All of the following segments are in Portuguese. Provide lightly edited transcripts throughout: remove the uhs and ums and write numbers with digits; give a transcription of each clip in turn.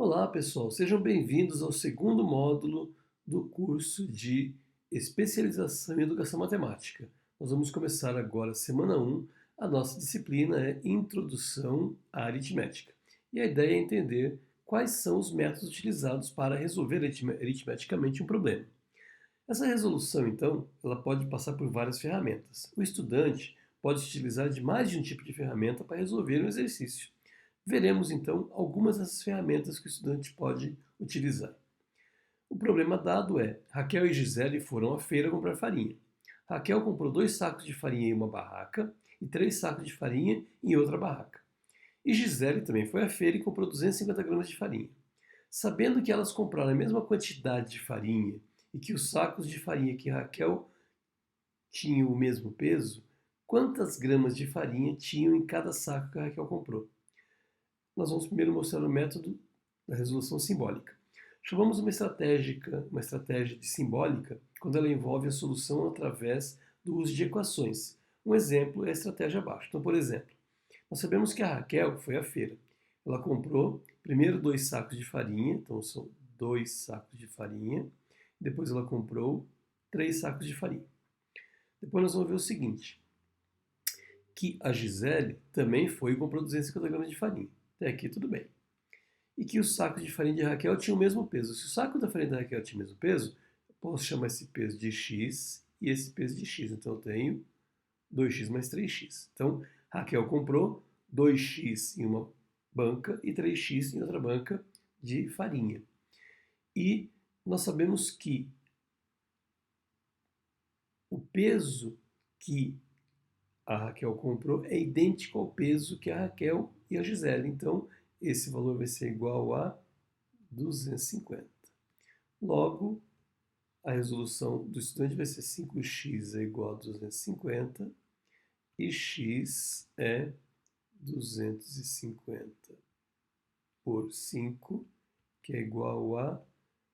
Olá, pessoal, sejam bem-vindos ao segundo módulo do curso de Especialização em Educação Matemática. Nós vamos começar agora, semana 1, a nossa disciplina é Introdução à Aritmética. E a ideia é entender quais são os métodos utilizados para resolver aritmeticamente um problema. Essa resolução, então, ela pode passar por várias ferramentas. O estudante pode utilizar de mais de um tipo de ferramenta para resolver um exercício. Veremos então algumas dessas ferramentas que o estudante pode utilizar. O problema dado é: Raquel e Gisele foram à feira comprar farinha. Raquel comprou 2 sacos de farinha em uma barraca e 3 sacos de farinha em outra barraca. E Gisele também foi à feira e comprou 250 gramas de farinha. Sabendo que elas compraram a mesma quantidade de farinha e que os sacos de farinha que Raquel tinham o mesmo peso, quantas gramas de farinha tinham em cada saco que a Raquel comprou? Nós vamos primeiro mostrar o método da resolução simbólica. Chamamos uma estratégia de simbólica quando ela envolve a solução através do uso de equações. Um exemplo é a estratégia abaixo. Então, por exemplo, nós sabemos que a Raquel foi à feira. Ela comprou primeiro 2 sacos de farinha, então são 2 sacos de farinha. Depois ela comprou 3 sacos de farinha. Depois nós vamos ver o seguinte, que a Gisele também foi e comprou 250 gramas de farinha. Até aqui tudo bem. E que os sacos de farinha de Raquel tinham o mesmo peso. Se o saco da farinha da Raquel tinha o mesmo peso, eu posso chamar esse peso de x e esse peso de x. Então eu tenho 2x mais 3x. Então Raquel comprou 2x em uma banca e 3x em outra banca de farinha. E nós sabemos que o peso que a Raquel comprou é idêntico ao peso que a Raquel e a Gisele. Então, esse valor vai ser igual a 250. Logo, a resolução do estudante vai ser 5x é igual a 250 e x é 250 por 5, que é igual a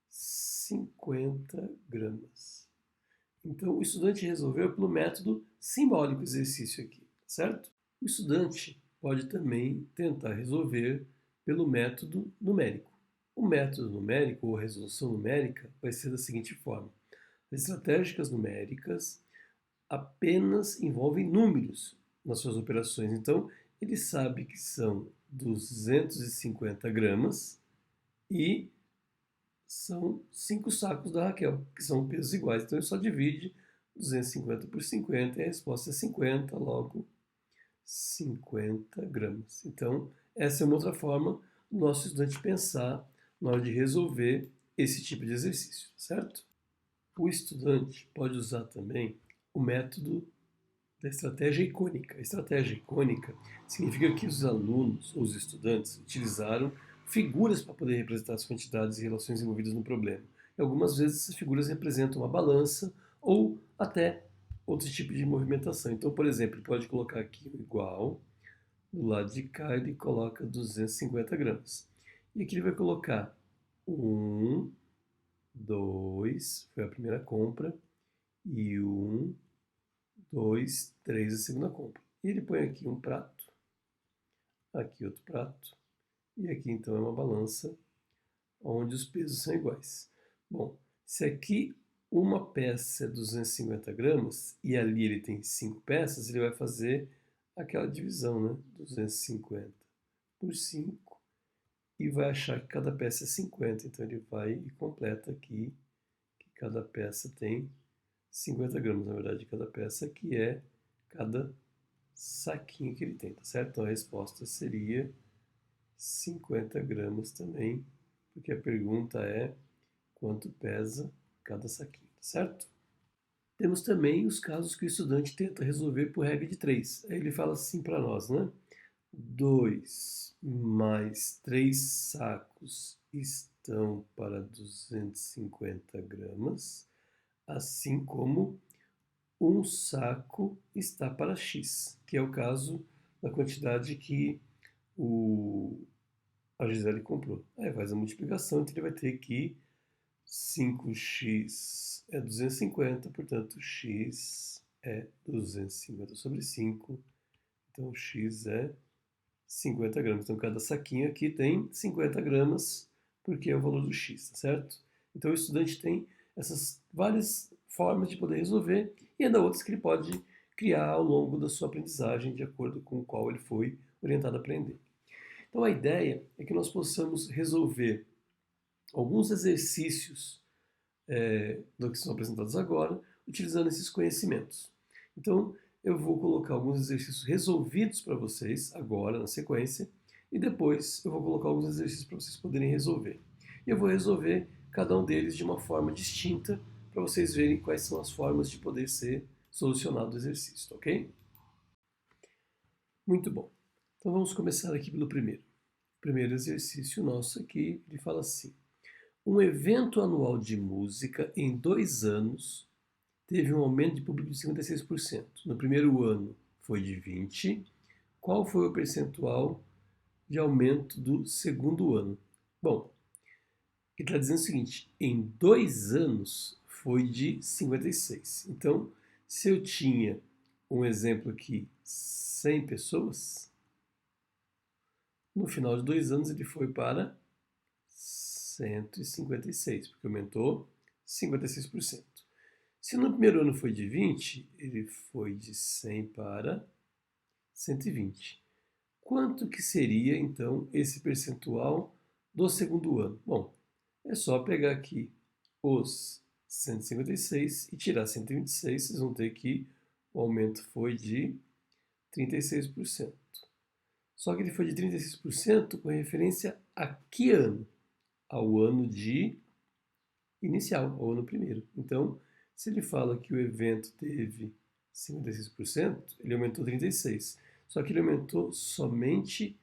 50 gramas. Então, o estudante resolveu pelo método simbólico exercício aqui, certo? O estudante pode também tentar resolver pelo método numérico. O método numérico ou resolução numérica vai ser da seguinte forma: as estratégias numéricas apenas envolvem números nas suas operações. Então, ele sabe que são 250 gramas e são 5 sacos da Raquel, que são pesos iguais. Então ele só divide 250 por 50 e a resposta é 50, logo 50 gramas. Então, essa é uma outra forma do nosso estudante pensar na hora de resolver esse tipo de exercício, certo? O estudante pode usar também o método da estratégia icônica. A estratégia icônica significa que os alunos ou os estudantes utilizaram figuras para poder representar as quantidades e relações envolvidas no problema. E algumas vezes essas figuras representam uma balança ou até outro tipo de movimentação. Então, por exemplo, ele pode colocar aqui o igual, do lado de cá ele coloca 250 gramas. E aqui ele vai colocar 1, 2, foi a primeira compra, e 1, 2, 3, a segunda compra. E ele põe aqui um prato, aqui outro prato, e aqui então é uma balança onde os pesos são iguais. Bom, se aqui uma peça é 250 gramas e ali ele tem 5 peças, ele vai fazer aquela divisão, né? 250 por 5 e vai achar que cada peça é 50. Então ele vai e completa aqui que cada peça tem 50 gramas. Na verdade, cada peça aqui é cada saquinho que ele tem, tá certo? Então a resposta seria 50 gramas também, porque a pergunta é quanto pesa cada saquinho, tá certo? Temos também os casos que o estudante tenta resolver por regra de 3. Aí ele fala assim para nós, né? 2 mais 3 sacos estão para 250 gramas, assim como um saco está para X, que é o caso da quantidade que a Gisele comprou. Aí faz a multiplicação, então ele vai ter que 5x é 250, portanto x é 250 sobre 5, então x é 50 gramas. Então cada saquinho aqui tem 50 gramas, porque é o valor do x, tá certo? Então o estudante tem essas várias formas de poder resolver e ainda outras que ele pode criar ao longo da sua aprendizagem, de acordo com o qual ele foi orientado a aprender. Então a ideia é que nós possamos resolver alguns exercícios do que são apresentados agora, utilizando esses conhecimentos. Então, eu vou colocar alguns exercícios resolvidos para vocês agora, na sequência, e depois eu vou colocar alguns exercícios para vocês poderem resolver. E eu vou resolver cada um deles de uma forma distinta para vocês verem quais são as formas de poder ser solucionado o exercício, ok? Muito bom. Então vamos começar aqui pelo primeiro. O primeiro exercício nosso aqui, ele fala assim: um evento anual de música em 2 anos teve um aumento de público de 56%. No primeiro ano foi de 20%. Qual foi o percentual de aumento do segundo ano? Bom, ele está dizendo o seguinte: em 2 anos foi de 56%. Então, se eu tinha um exemplo aqui, 100 pessoas, no final de 2 anos ele foi para 156, porque aumentou 56%. Se no primeiro ano foi de 20, ele foi de 100 para 120. Quanto que seria, então, esse percentual do segundo ano? Bom, é só pegar aqui os 156 e tirar 126, vocês vão ter que o aumento foi de 36%. Só que ele foi de 36% com referência a que ano? Ao ano de inicial, ao ano primeiro. Então, se ele fala que o evento teve 56%, ele aumentou 36%. Só que ele aumentou somente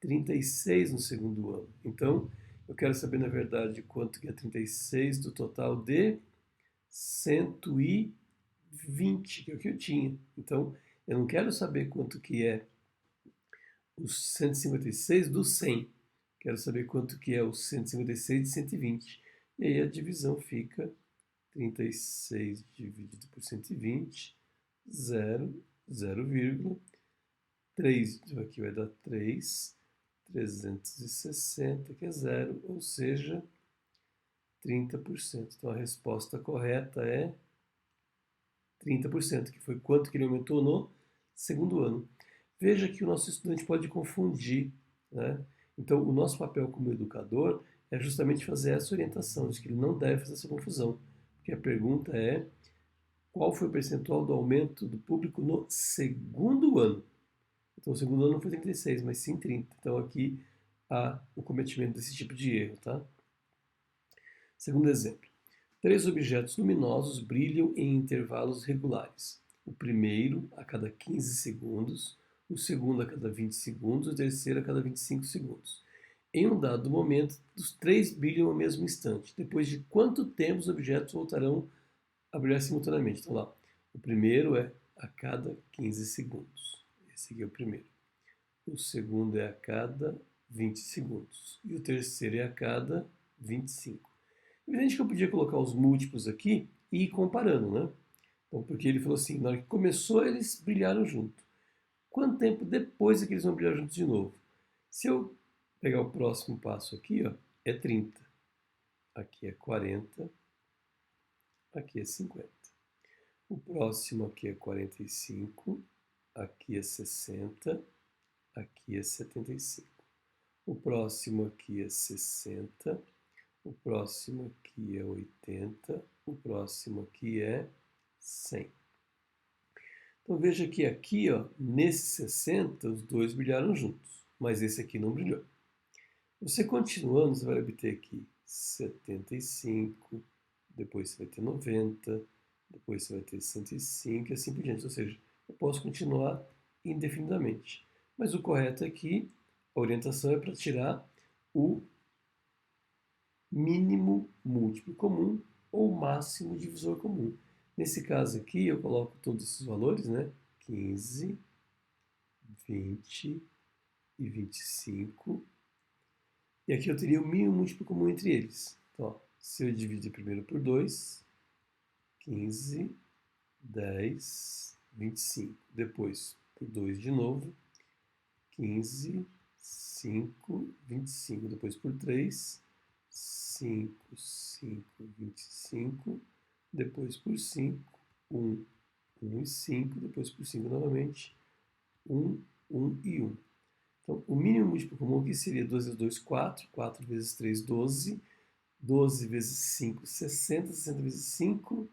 36% no segundo ano. Então, eu quero saber, na verdade, quanto que é 36 do total de 120, que é o que eu tinha. Então, eu não quero saber quanto que é os 156 do 100. Quero saber quanto que é os 156 de 120. E aí a divisão fica 36 dividido por 120, 0,3. Aqui vai dar 360, que é zero, ou seja, 30%. Então a resposta correta é 30%, que foi quanto que ele aumentou no segundo ano. Veja que o nosso estudante pode confundir, né? Então, o nosso papel como educador é justamente fazer essa orientação, de que ele não deve fazer essa confusão. Porque a pergunta é: qual foi o percentual do aumento do público no segundo ano? Então, o segundo ano não foi 36, mas sim 30. Então, aqui há o cometimento desse tipo de erro, tá? Segundo exemplo: 3 objetos luminosos brilham em intervalos regulares. O primeiro a cada 15 segundos, o segundo a cada 20 segundos e o terceiro a cada 25 segundos. Em um dado momento, os três brilham ao mesmo instante. Depois de quanto tempo os objetos voltarão a brilhar simultaneamente? Então lá, o primeiro é a cada 15 segundos. Esse aqui é o primeiro. O segundo é a cada 20 segundos. E o terceiro é a cada 25. Evidente que eu podia colocar os múltiplos aqui e ir comparando, né? Então, porque ele falou assim, na hora que começou eles brilharam junto. Quanto tempo depois é que eles vão brilhar juntos de novo? Se eu pegar o próximo passo aqui, ó, é 30. Aqui é 40. Aqui é 50. O próximo aqui é 45. Aqui é 60. Aqui é 75. O próximo aqui é 60. O próximo aqui é 80. O próximo aqui é 100. Então veja que aqui, ó, nesse 60, os dois brilharam juntos, mas esse aqui não brilhou. Você continuando, você vai obter aqui 75, depois você vai ter 90, depois você vai ter 105 e assim por diante. Ou seja, eu posso continuar indefinidamente. Mas o correto aqui, a orientação é para tirar o mínimo múltiplo comum ou máximo divisor comum. Nesse caso aqui, eu coloco todos esses valores, né? 15, 20 e 25. E aqui eu teria o mínimo múltiplo comum entre eles. Então, ó, se eu dividir primeiro por 2, 15, 10, 25. Depois por 2 de novo, 15, 5, 25. Depois por 3, 5, 5, 25, depois por 5, 1, 1 e 5, depois por 5 novamente, 1, 1 e 1. Então, o mínimo múltiplo comum aqui seria 2 vezes 2, 4, 4 vezes 3, 12, 12 vezes 5, 60, 60 vezes 5,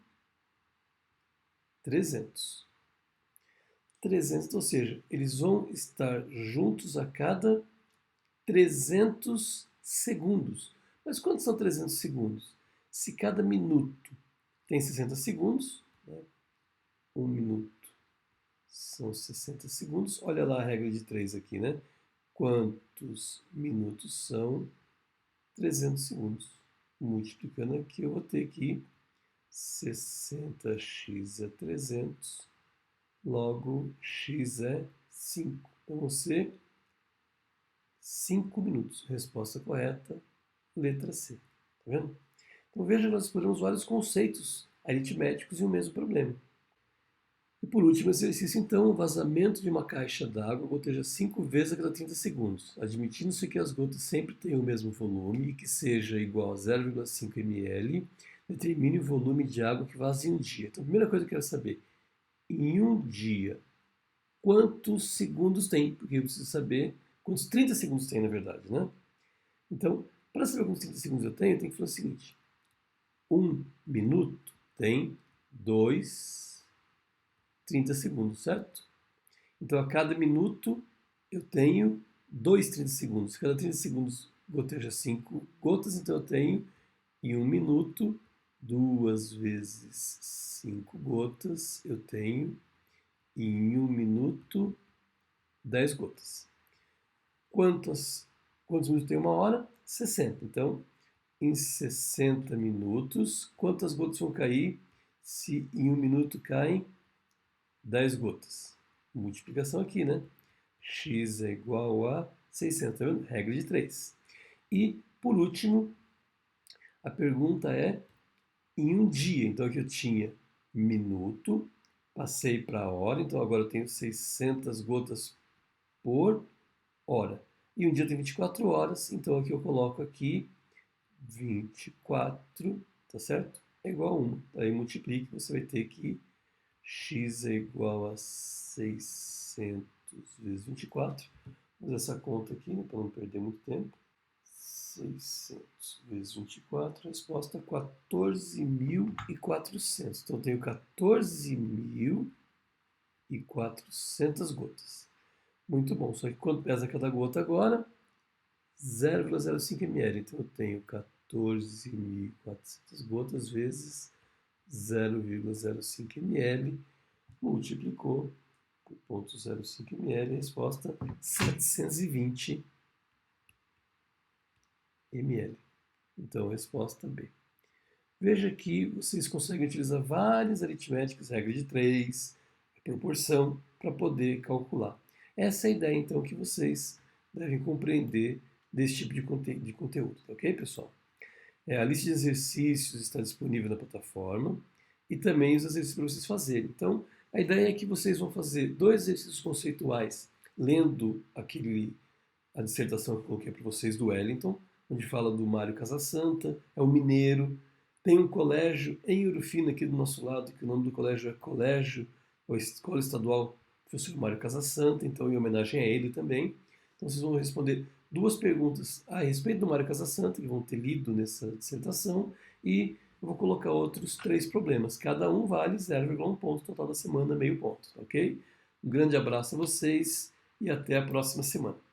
300. 300, ou seja, eles vão estar juntos a cada 300 segundos. Mas quantos são 300 segundos? Se cada minuto tem 60 segundos, né? 1 minuto são 60 segundos. Olha lá a regra de 3 aqui, né? Quantos minutos são 300 segundos? Multiplicando aqui, eu vou ter que 60x é 300, logo x é 5. Então, vão ser 5 minutos. Resposta correta, letra C. Tá vendo? Então veja que nós exploramos vários conceitos aritméticos em um mesmo problema. E por último exercício, então, o vazamento de uma caixa d'água goteja 5 vezes a cada 30 segundos, admitindo-se que as gotas sempre tenham o mesmo volume e que seja igual a 0,5 ml, determine o volume de água que vaza em um dia. Então, a primeira coisa que eu quero saber, em um dia, quantos segundos tem? Porque eu preciso saber quantos 30 segundos tem, na verdade, né? Então, para saber quantos 30 segundos eu tenho que fazer o seguinte. 1 minuto tem 30 segundos, certo? Então, a cada minuto eu tenho 30 segundos. Cada 30 segundos goteja 5 gotas, então eu tenho em 1 minuto 2 vezes 5 gotas, eu tenho em 1 minuto 10 gotas. Quantos minutos tem uma hora? 60. Então, em 60 minutos, quantas gotas vão cair se em 1 minuto caem 10 gotas? Multiplicação aqui, né? X é igual a 600, tá vendo? Regra de 3. E, por último, a pergunta é em um dia. Então, aqui eu tinha minuto, passei para hora, então agora eu tenho 600 gotas por hora. E um dia tem 24 horas, então aqui eu coloco aqui 24, tá certo? É igual a 1. Aí multiplique, você vai ter que x é igual a 600 vezes 24. Vou fazer essa conta aqui, né, para não perder muito tempo. 600 vezes 24, a resposta é 14.400. Então eu tenho 14.400 gotas. Muito bom, só que quanto pesa cada gota agora? 0,05 ml. Então eu tenho 14.400 gotas vezes 0,05 ml, multiplicou por 0,05 ml, a resposta 720 ml. Então, a resposta B. Veja que vocês conseguem utilizar várias aritméticas, regra de 3, proporção, para poder calcular. Essa é a ideia, então, que vocês devem compreender desse tipo de conteúdo, tá ok, pessoal? A lista de exercícios está disponível na plataforma e também os exercícios para vocês fazerem. Então, a ideia é que vocês vão fazer 2 exercícios conceituais, lendo a dissertação que eu coloquei para vocês do Wellington, onde fala do Mário Casasanta, é um mineiro, tem um colégio em Urufina aqui do nosso lado, que o nome do colégio é ou Escola Estadual Professor Mário Casasanta, então em homenagem a ele também. Então vocês vão responder 2 perguntas a respeito do Mário Casasanta, que vão ter lido nessa dissertação, e eu vou colocar outros 3 problemas. Cada um vale 0,1 ponto, total da semana, meio ponto, ok? Um grande abraço a vocês e até a próxima semana.